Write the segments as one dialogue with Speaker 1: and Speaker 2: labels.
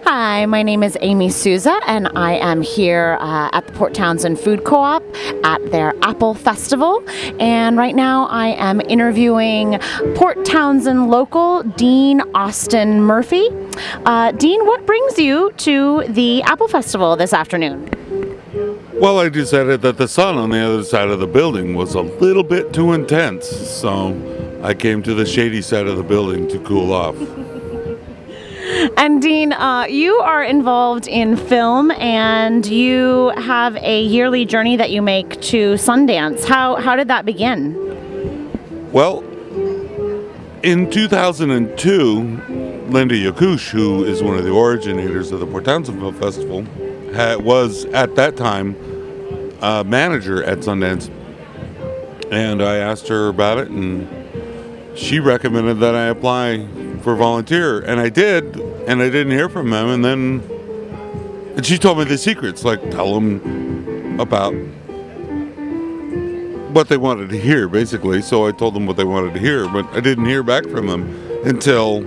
Speaker 1: Hi, my name is Amy Sousa, and I am here at the Port Townsend Food Co-op at their Apple Festival. And right now I am interviewing Port Townsend local Dean Austin Murphy. Dean, what brings you to the Apple Festival this afternoon?
Speaker 2: Well, I decided that the sun on the other side of the building was a little bit too intense, so I came to the shady side of the building to cool off.
Speaker 1: And Dean, you are involved in film, and you have a yearly journey that you make to Sundance. How did that begin?
Speaker 2: Well, in 2002, Linda Yakush, who is one of the originators of the Port Townsend Film Festival, was at that time a manager at Sundance, and I asked her about it, and she recommended that I apply for volunteer, and I did, and I didn't hear from them, and she told me the secrets, like tell them about what they wanted to hear, basically. So I told them what they wanted to hear, but I didn't hear back from them until,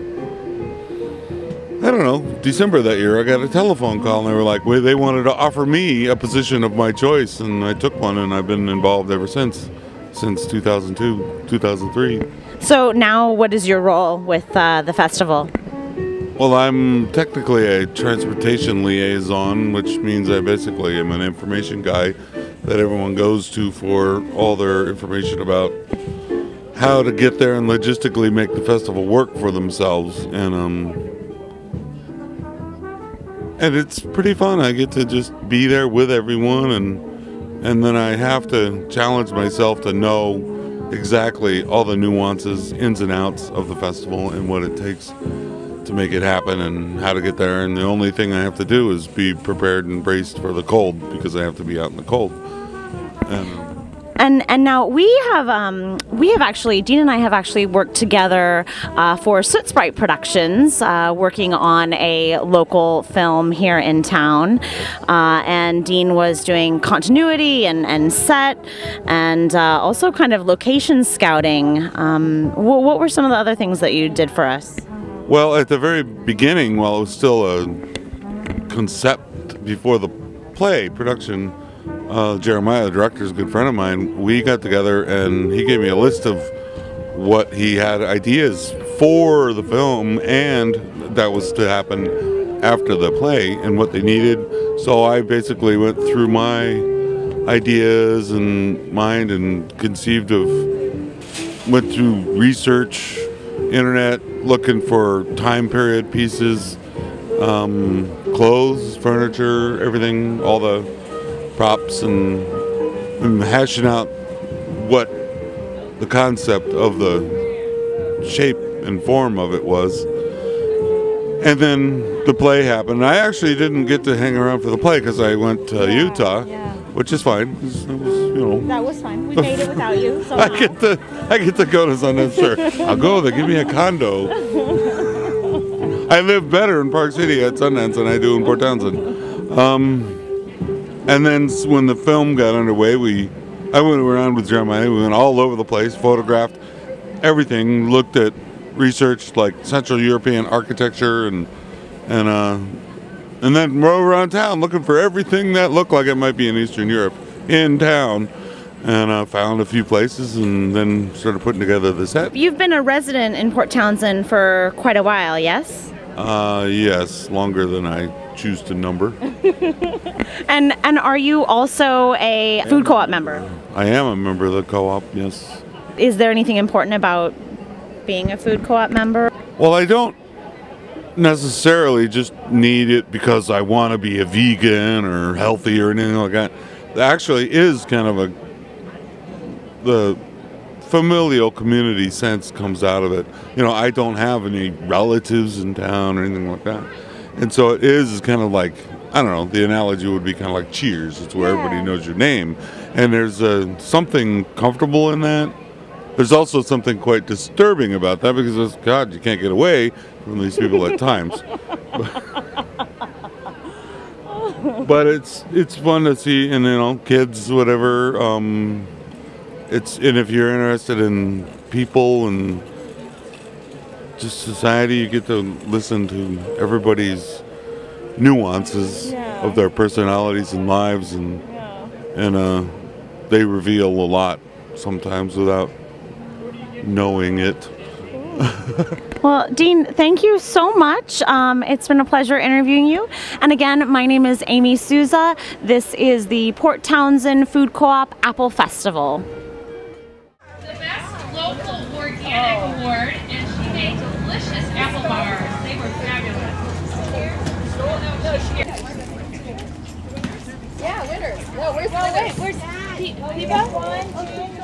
Speaker 2: I don't know, December that year. I got a telephone call, and they were like, well, they wanted to offer me a position of my choice, and I took one, and I've been involved ever since 2002, 2003.
Speaker 1: So now what is your role with the festival?
Speaker 2: Well, I'm technically a transportation liaison, which means I basically am an information guy that everyone goes to for all their information about how to get there and logistically make the festival work for themselves. And it's pretty fun. I get to just be there with everyone, and then I have to challenge myself to know exactly all the nuances, ins and outs of the festival and what it takes to make it happen and how to get there. And the only thing I have to do is be prepared and braced for the cold, because I have to be out in the cold.
Speaker 1: And now we have actually, Dean and I have actually worked together for Soot Sprite Productions, working on a local film here in town. And Dean was doing continuity and set, and also kind of location scouting. What were some of the other things that you did for us?
Speaker 2: Well, at the very beginning, while it was still a concept before the play production, Jeremiah, the director, is a good friend of mine. We got together and he gave me a list of what he had ideas for the film, and that was to happen after the play and what they needed. So I basically went through my ideas and mind and went through research, internet, looking for time period pieces, clothes, furniture, everything, all the props, and hashing out what the concept of the shape and form of it was. And then the play happened. I actually didn't get to hang around for the play because I went to Utah, which is fine. It was,
Speaker 1: that was fine. We made it without you. So
Speaker 2: I get to go to Sundance. Sure, I'll go. They give me a condo. I live better in Park City at Sundance than I do in Port Townsend. And then when the film got underway, I went around with Jeremiah. We went all over the place, photographed everything, looked at research like Central European architecture, and then rode around town looking for everything that looked like it might be in Eastern Europe in town. And I found a few places, and then started putting together the set.
Speaker 1: You've been a resident in Port Townsend for quite a while, yes?
Speaker 2: Yes, longer than I choose to number.
Speaker 1: And are you also a food co-op member?
Speaker 2: I am a member of the co-op, yes.
Speaker 1: Is there anything important about being a food co-op member?
Speaker 2: Well, I don't necessarily just need it because I want to be a vegan or healthy or anything like that. It actually is kind of the familial community sense comes out of it. I don't have any relatives in town or anything like that. And so it is kind of like, I don't know, the analogy would be kind of like Cheers. It's where everybody knows your name. And there's something comfortable in that. There's also something quite disturbing about that, because, God, you can't get away from these people at times. But it's fun to see, and kids, whatever. And if you're interested in people and just society, you get to listen to everybody's nuances of their personalities and lives, and they reveal a lot sometimes without knowing it.
Speaker 1: Well, Dean, thank you so much. It's been a pleasure interviewing you. And again, my name is Amy Sousa. This is the Port Townsend Food Co-op Apple Festival.
Speaker 3: The Best Local Organic Award, and she made delicious apple bars. They were fabulous.
Speaker 4: Yeah, winners. No, where's Pipa? 1, 2,